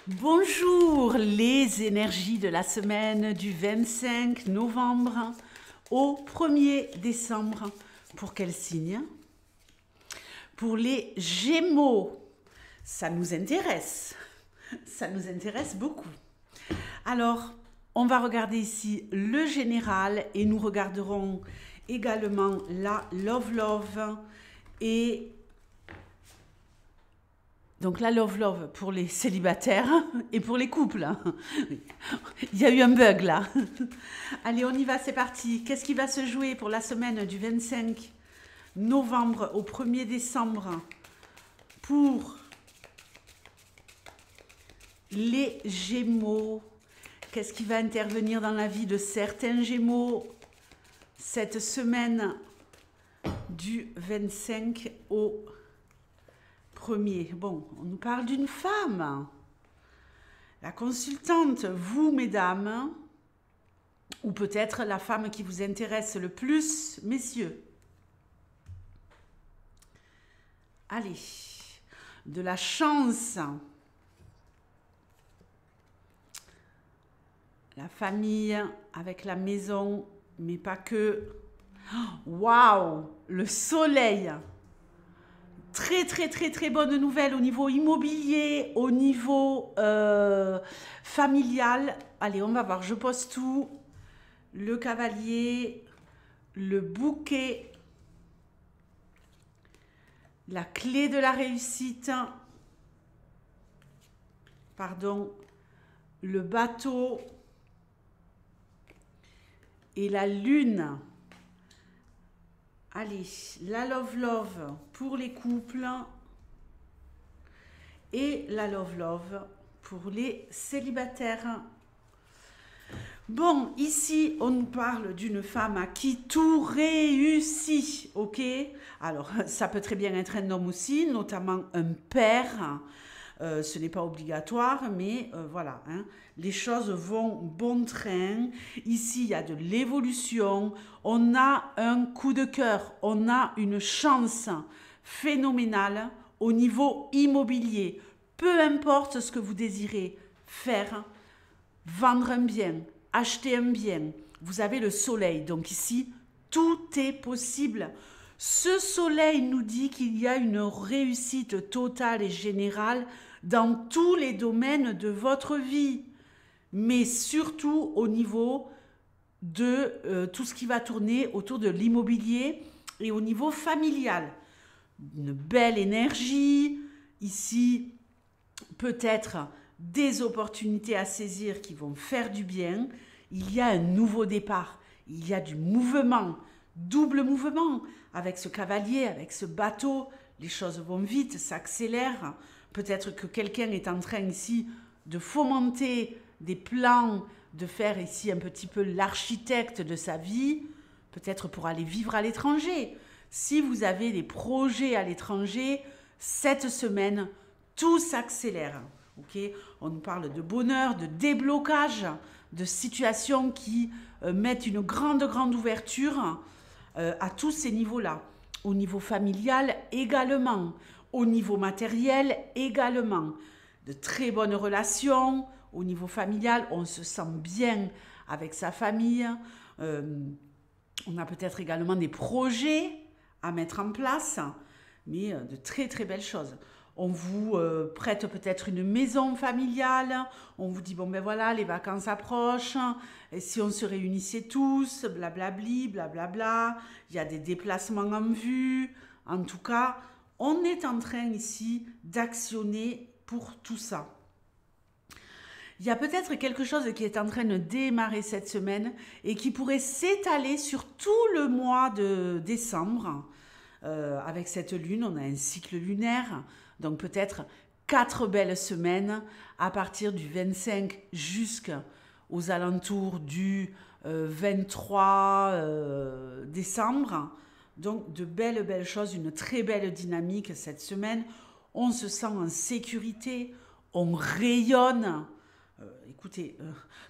Bonjour, les énergies de la semaine du 25 novembre au 1er décembre. Pour quel signe? Pour les Gémeaux. Ça nous intéresse beaucoup. Alors, on va regarder ici le général et nous regarderons également la Love et donc la Love pour les célibataires et pour les couples. Il y a eu un bug là. Allez, on y va, c'est parti. Qu'est-ce qui va se jouer pour la semaine du 25 novembre au 1er décembre pour les Gémeaux? Qu'est-ce qui va intervenir dans la vie de certains Gémeaux cette semaine du 25 au 1er? Bon, on nous parle d'une femme. La consultante, vous, mesdames, ou peut-être la femme qui vous intéresse le plus, messieurs. Allez, de la chance. La famille avec la maison, mais pas que. Waouh, le soleil. Très bonne nouvelle au niveau immobilier, au niveau familial. Allez, on va voir, je pose tout. Le cavalier, le bouquet, la clé de la réussite, pardon, le bateau et la lune. Allez, la Love pour les couples et la Love pour les célibataires. Bon, ici, on nous parle d'une femme à qui tout réussit, ok? Alors, ça peut très bien être un homme aussi, notamment un père. Ce n'est pas obligatoire, mais voilà, hein, les choses vont bon train. Ici, il y a de l'évolution. On a un coup de cœur, on a une chance phénoménale au niveau immobilier. Peu importe ce que vous désirez faire, vendre un bien, acheter un bien, vous avez le soleil. Donc ici, tout est possible. Ce soleil nous dit qu'il y a une réussite totale et générale dans tous les domaines de votre vie, mais surtout au niveau de tout ce qui va tourner autour de l'immobilier et au niveau familial. Une belle énergie, ici peut-être des opportunités à saisir qui vont faire du bien. Il y a un nouveau départ, il y a du mouvement, double mouvement avec ce cavalier, avec ce bateau. Les choses vont vite, s'accélèrent. Peut-être que quelqu'un est en train ici de fomenter des plans, de faire ici un petit peu l'architecte de sa vie, peut-être pour aller vivre à l'étranger. Si vous avez des projets à l'étranger, cette semaine, tout s'accélère. Okay, on nous parle de bonheur, de déblocage, de situations qui mettent une grande ouverture à tous ces niveaux-là. Au niveau familial également, au niveau matériel également. De très bonnes relations. Au niveau familial, on se sent bien avec sa famille. On a peut-être également des projets à mettre en place, mais de très belles choses. On vous prête peut-être une maison familiale. On vous dit, bon ben voilà, les vacances approchent. Et si on se réunissait tous, blablabli, blablabla. Il y a des déplacements en vue. En tout cas, on est en train ici d'actionner pour tout ça. Il y a peut-être quelque chose qui est en train de démarrer cette semaine et qui pourrait s'étaler sur tout le mois de décembre. Avec cette lune, on a un cycle lunaire. Donc peut-être 4 belles semaines à partir du 25 jusqu'aux alentours du 23 décembre. Donc de belles choses, une très belle dynamique cette semaine. On se sent en sécurité, on rayonne. Écoutez,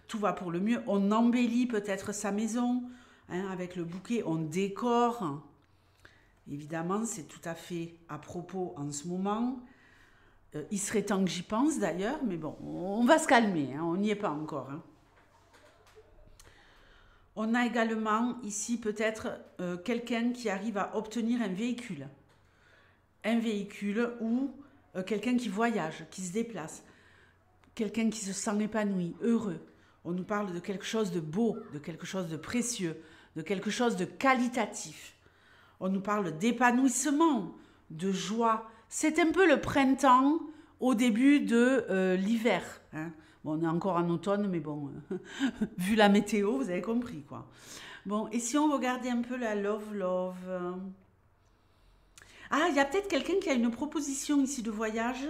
tout va pour le mieux. On embellit peut-être sa maison, hein, avec le bouquet, on décore. Évidemment, c'est tout à fait à propos en ce moment. Il serait temps que j'y pense d'ailleurs, mais bon, on va se calmer, hein, on n'y est pas encore. Hein. On a également ici peut-être quelqu'un qui arrive à obtenir un véhicule. Un véhicule ou quelqu'un qui voyage, qui se déplace. Quelqu'un qui se sent épanoui, heureux. On nous parle de quelque chose de beau, de quelque chose de précieux, de quelque chose de qualitatif. On nous parle d'épanouissement, de joie. C'est un peu le printemps au début de l'hiver. Hein. Bon, on est encore en automne, mais bon, vu la météo, vous avez compris, quoi. Bon, et si on regardait un peu la love. Ah, il y a peut-être quelqu'un qui a une proposition ici de voyage,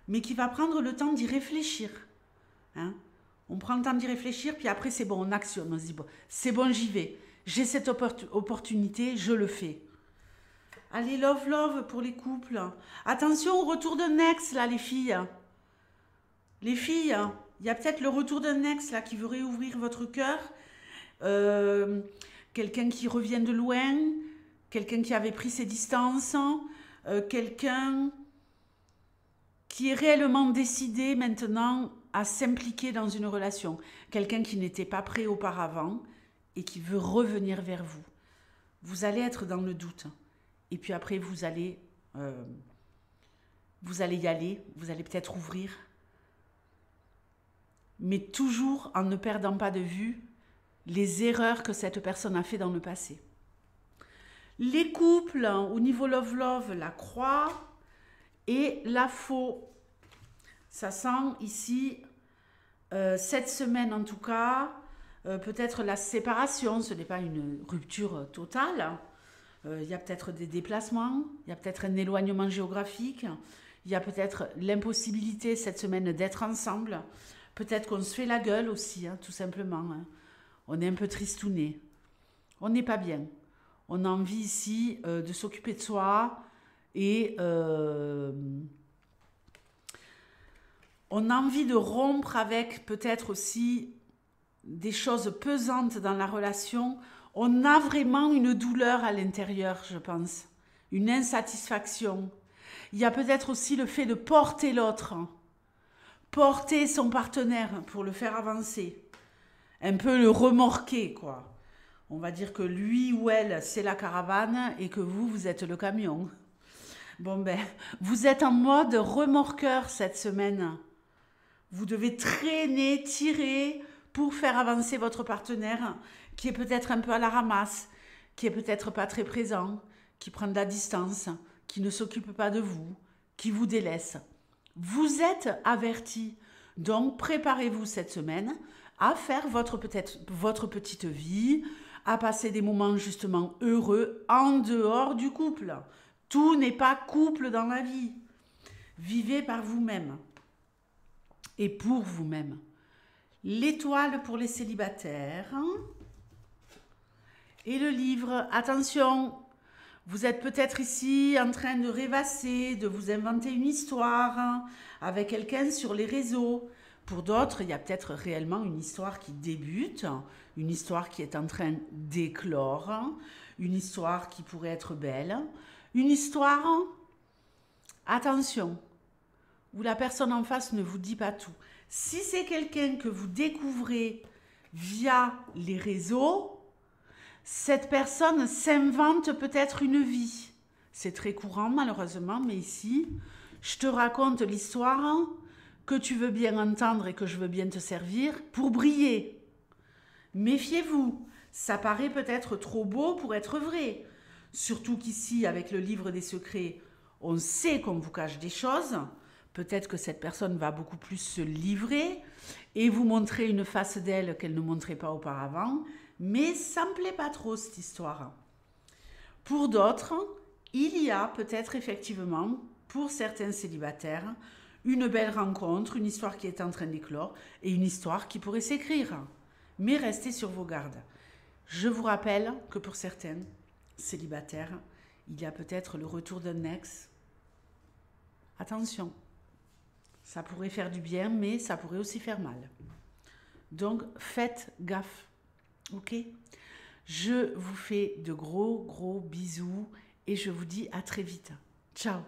mais qui va prendre le temps d'y réfléchir. Hein. On prend le temps d'y réfléchir, puis après, c'est bon, on actionne. On se dit, bon, c'est bon, j'y vais. J'ai cette opportunité, je le fais. Allez, love pour les couples. Attention au retour d'un ex, là, les filles. Les filles, il y a peut-être le retour d'un ex, là, qui veut réouvrir votre cœur. Quelqu'un qui revient de loin. Quelqu'un qui avait pris ses distances. Quelqu'un qui est réellement décidé maintenant à s'impliquer dans une relation. Quelqu'un qui n'était pas prêt auparavant et qui veut revenir vers vous. Vous allez être dans le doute. Et puis après, vous allez y aller, vous allez peut-être ouvrir. Mais toujours en ne perdant pas de vue les erreurs que cette personne a fait dans le passé. Les couples, au niveau love, la croix et la faux. Ça sent ici, cette semaine en tout cas, peut-être la séparation, ce n'est pas une rupture totale. Il y a peut-être des déplacements, il y a peut-être un éloignement géographique, il y a peut-être l'impossibilité cette semaine d'être ensemble. Peut-être qu'on se fait la gueule aussi, hein, tout simplement. Hein. On est un peu tristouné. On n'est pas bien. On a envie ici de s'occuper de soi et on a envie de rompre avec peut-être aussi des choses pesantes dans la relation. On a vraiment une douleur à l'intérieur, je pense. Une insatisfaction. Il y a peut-être aussi le fait de porter l'autre. Porter son partenaire pour le faire avancer. Un peu le remorquer, quoi. On va dire que lui ou elle, c'est la caravane et que vous êtes le camion. Bon ben, vous êtes en mode remorqueur cette semaine. Vous devez traîner, tirer pour faire avancer votre partenaire qui est peut-être un peu à la ramasse, qui est peut-être pas très présent, qui prend de la distance, qui ne s'occupe pas de vous, qui vous délaisse. Vous êtes avertis. Donc préparez-vous cette semaine à faire votre petite vie, à passer des moments justement heureux en dehors du couple. Tout n'est pas couple dans la vie. Vivez par vous-même et pour vous-même. L'étoile pour les célibataires. Et le livre, attention, vous êtes peut-être ici en train de rêvasser, de vous inventer une histoire avec quelqu'un sur les réseaux. Pour d'autres, il y a peut-être réellement une histoire qui débute, une histoire qui est en train d'éclore, une histoire qui pourrait être belle, une histoire, attention, où la personne en face ne vous dit pas tout. Si c'est quelqu'un que vous découvrez via les réseaux, cette personne s'invente peut-être une vie. C'est très courant malheureusement, mais ici, je te raconte l'histoire que tu veux bien entendre et que je veux bien te servir pour briller. Méfiez-vous, ça paraît peut-être trop beau pour être vrai. Surtout qu'ici, avec le livre des secrets, on sait qu'on vous cache des choses. Peut-être que cette personne va beaucoup plus se livrer et vous montrer une face d'elle qu'elle ne montrait pas auparavant. Mais ça ne me plaît pas trop, cette histoire. Pour d'autres, il y a peut-être effectivement, pour certains célibataires, une belle rencontre, une histoire qui est en train d'éclore et une histoire qui pourrait s'écrire. Mais restez sur vos gardes. Je vous rappelle que pour certains célibataires, il y a peut-être le retour d'un ex. Attention, ça pourrait faire du bien, mais ça pourrait aussi faire mal. Donc, faites gaffe. Ok? Je vous fais de gros bisous et je vous dis à très vite. Ciao!